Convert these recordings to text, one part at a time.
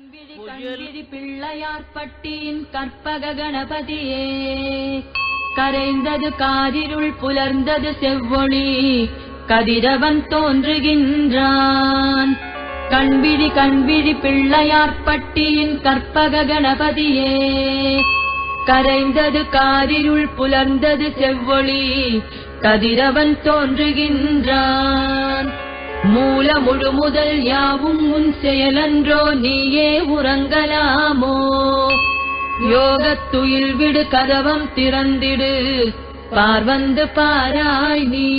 கண்விழி பிள்ளையார்பட்டியின் கற்பக கணபதியே, கரைந்தது காரிருள் புலர்ந்தது செவ்வொளி கதிரவன் தோன்றுகின்றான். கண்விழி பிள்ளையார்பட்டியின் கற்பக கணபதியே, கரைந்தது காரிருள் புலர்ந்தது செவ்வொளி கதிரவன் தோன்றுகின்றான். மூல முழுமுதல் யாவும் உன் செயலன்றோ, நீயே உறங்கலாமோ? யோகத்துயில் விடு கதவம் திறந்திடு, பார்வந்து பாராய் நீ.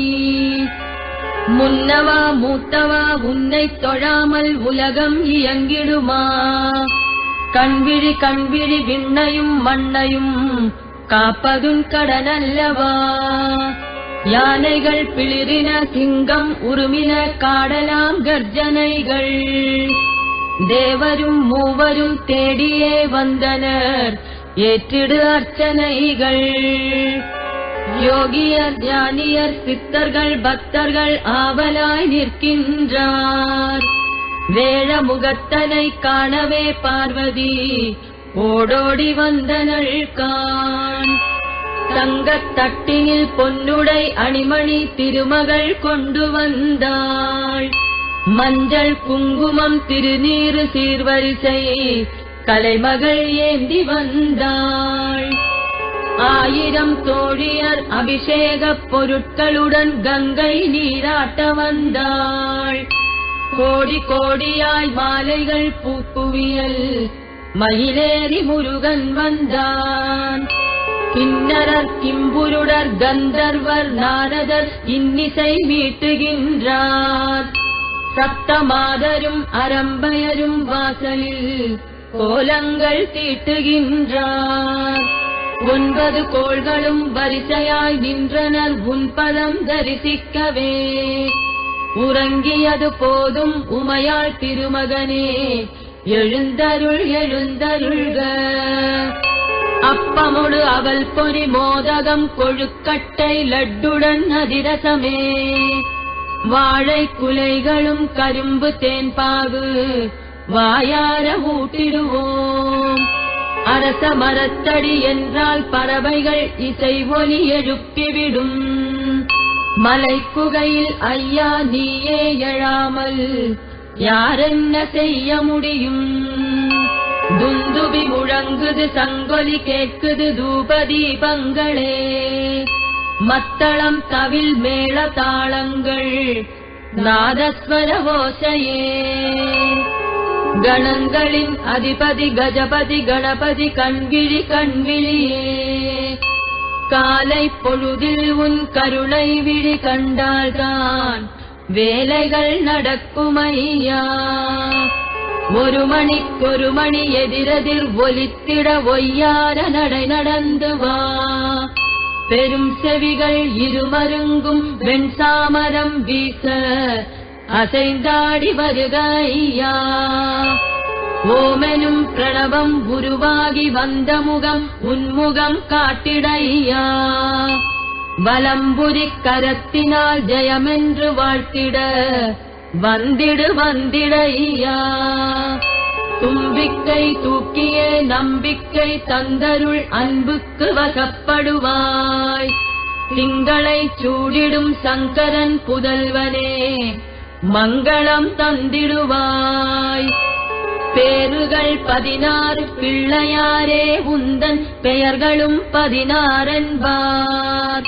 முன்னவா மூத்தவா உன்னை தொழாமல் உலகம் இயங்கிடுமா? கண்விழி விண்ணையும் மண்ணையும் காப்பதுன் கடனல்லவா? யானைகள் பிளிரின, சிங்கம் உருமின, காடலாம் கர்ஜனைகள். தேவரும் மூவரும் தேடியே வந்தனர், ஏற்றிடு அர்ச்சனைகள். யோகியர் ஞானியர் சித்தர்கள் பக்தர்கள் ஆவலாய் நிற்கின்றார். வேழ முகத்தனை காணவே பார்வதி ஓடோடி வந்தனள் காண். தங்கத் தட்டினில் பொன்னுடை அணிமணி திருமகள் கொண்டு வந்தாள். மஞ்சள் குங்குமம் திருநீறு சீர்வரிசை கலைமகள் ஏந்தி வந்தாள். 1000 தோழியர் அபிஷேகப் பொருட்களுடன் கங்கை நீராட்ட வந்தாள். கோடி கோடியாய் மாலைகள் பூக்குவியல் மயிலேறி முருகன் வந்தான். கிண்ணரர் கிம்புருடர் கந்தர்வர் நாரதர் இன்னிசை மீட்டுகின்றார். சப்தமாதரும் அரம்பயரும் வாசலில் கோலங்கள் தீட்டுகின்றார். 9 கோள்களும் வரிசையாய் நின்றனர் உன் பதம் தரிசிக்கவே. உறங்கியது போதும் உமையாள் திருமகனே, எழுந்தருள் எழுந்தருள்க. அப்பமுடு அவல் பொறி மோதகம் கொழுக்கட்டை லட்டுடன் அதிரசமே. வாழை குலைகளும் கரும்பு தேன்பாகு வாயார ஊட்டிடுவோம். அரச மரத்தடி என்றால் பறவைகள் இசை ஒலி எழுப்பிவிடும். மலைக்குகையில் ஐயா நீயே எழாமல் யாரென்ன செய்ய முடியும்? துந்துபி முழங்குது, சங்கொலி கேட்குது, தூபதீபங்களே. மத்தளம் தவில் மேள தாளங்கள் நாதஸ்வர ஓசையே. கணங்களின் அதிபதி கஜபதி கணபதி கண்விழியே. காலை பொழுதில் உன் கருணை விழி கண்டால்தான் வேலைகள் நடக்குமையா. 1 மணிக்கொரு மணி எதிரெதிர் ஒலித்திட ஒய்யார நடை நடந்து வா. பெரும் செவிகள் இருமருங்கும் வெண்சாமரம் வீச அசைந்தாடி வருக ஐயா. ஓமெனும் பிரணவம் உருவாகி வந்த முகம் உன்முகம் காட்டிடையா. வலம்புரி கரத்தினால் ஜெயமென்று வாழ்த்திட வந்திடு வந்திடையா. தும்பிக்கை தூக்கியே நம்பிக்கை தந்தருள் அன்புக்கு வசப்படுவாய். திங்களை சூடிடும் சங்கரன் புதல்வனே, மங்களம் தந்திடுவாய். பேறுகள் 16 பிள்ளையாரே, உந்தன் பெயர்களும் 16 என்பார்.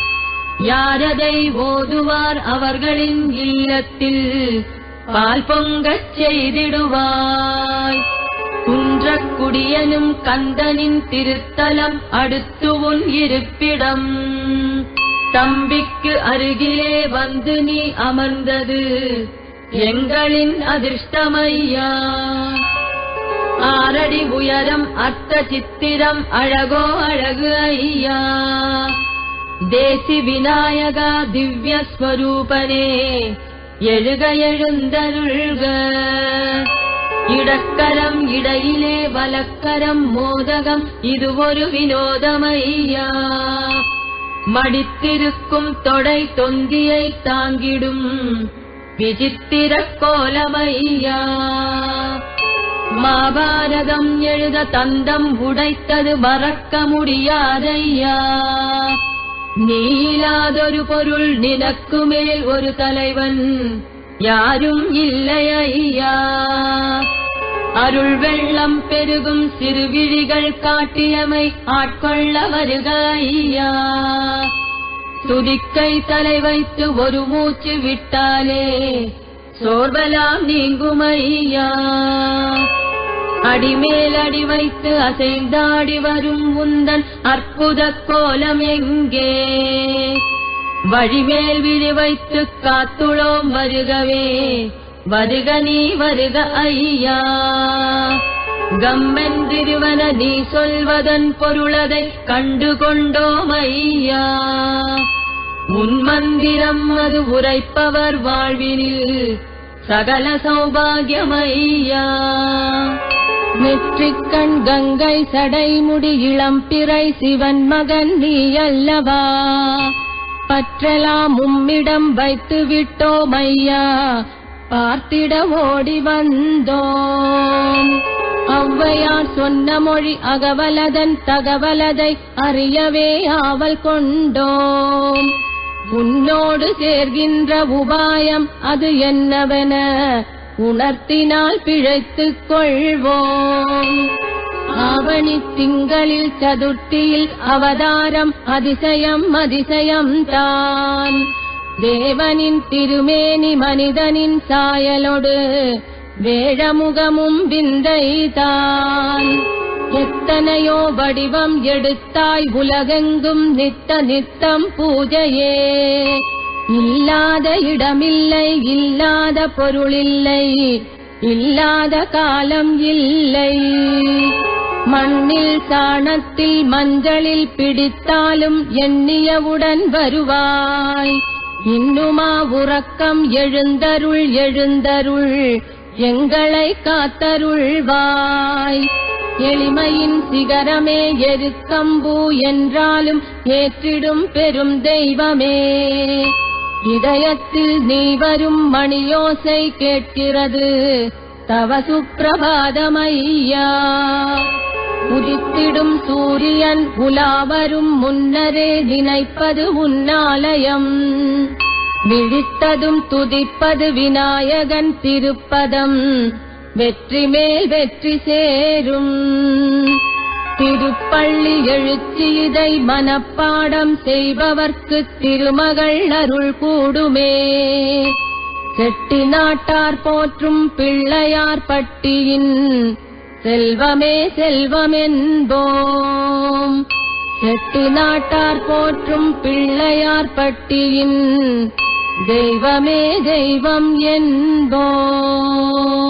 யாரதை ஓதுவார் அவர்களின் இல்லத்தில் பால் பொங்கச் செய்திடுவாய். குன்றக்குடியனும் கந்தனின் திருத்தலம் அடுத்து உன் இருப்பிடம். தம்பிக்கு அருகிலே வந்து நீ அமர்ந்தது எங்களின் அதிர்ஷ்டமையா. 6 அடி உயரம் அர்த்த சித்திரம் அழகோ அழகு ஐயா. தேசி விநாயகா திவ்ய ஸ்வரூபனே, எழுக எழுந்தருள்க. இடக்கரம் இடையிலே வலக்கரம் மோதகம் இது ஒரு வினோதமையா. மடித்திருக்கும் தொடை தொந்தியை தாங்கிடும் விசித்திர கோலமையா. மாபாரதம் எழுத தந்தம் உடைத்தது மறக்க முடியாதையா. நீலாதொரு பொருள் நினக்கு மேல் ஒரு தலைவன் யாரும் இல்லையா. அருள் வெள்ளம் பெருகும் சிறுவிழிகள் காட்டியமை ஆட்கொள்ள வருக ஐயா. துதிக்கை தலை வைத்து ஒரு மூச்சு விட்டாலே சோர்வலாம் நீங்குமையா. அடிமேல் அடி வைத்து அசைந்தாடி வரும் உந்தன் அற்புத கோலம் எங்கே. வழிமேல் விழி வைத்து காத்துளோம் வருகவே வருக நீ வருக ஐயா. கம்மென்றிருவன நீ சொல்வதன் பொருளதை கண்டு கொண்டோம் ஐயா. உன் மந்திரம் அது உரைப்பவர் வாழ்வினில் சகல சௌபாகியமையா. நெற்றிக்கண் கங்கை சடைமுடி இளம்பிறை சிவன் மகன் நீ அல்லவா. பற்றலாம் உம்மிடம் வைத்து விட்டோம் ஐயா, பார்த்திட ஓடி வந்தோம். ஔவையார் சொன்ன மொழி அகவலதன் தகவலதை அறியவே ஆவல் கொண்டோம். உன்னோடு சேர்கின்ற உபாயம் அது என்னவென உணர்த்தினால் பிழைத்துக் கொள்வோம். ஆவணி திங்களில் சதுர்த்தியில் அவதாரம் அதிசயம் அதிசயம் தான். தேவனின் திருமேனி மனிதனின் சாயலோடு வேழமுகமும் விந்தைதான். எத்தனையோ வடிவம் எடுத்தாய் உலகெங்கும் நித்த நித்தம் பூஜையே. இல்லாத இடமில்லை இல்லாத பொருளில்லை இல்லாத காலம் இல்லை. மண்ணில் சாணத்தில் மஞ்சளில் பிடித்தாலும் எண்ணியவுடன் வருவாய். இன்னுமா உறக்கம் எழுந்தருள் எழுந்தருள் எங்களை காத்தருள்வாய். எளிமையின் சிகரமே எருக்கம்பூ என்றாலும் ஏற்றிடும் பெரும் தெய்வமே. இதயத்தில் நீ வரும் மணியோசை கேட்கிறது தவ சுப்பிரபாதமையா. உதித்திடும் சூரியன் உலாவரும் முன்னரே நினைப்பது உன்னாலயம். விழித்ததும் துதிப்பது விநாயகன் திருப்பதம். வெற்றி மேல் வெற்றி சேரும். திருப்பள்ளி எழுச்சி இதை மனப்பாடம் செய்பவர்க்கு திருமகள் அருள் கூடுமே. செட்டி நாட்டார் போற்றும் பிள்ளையார் பட்டியின் செல்வமே செல்வமென்போம். செட்டி நாட்டார் போற்றும் பிள்ளையார் பட்டியின் தெய்வமே தெய்வம் என்போம்.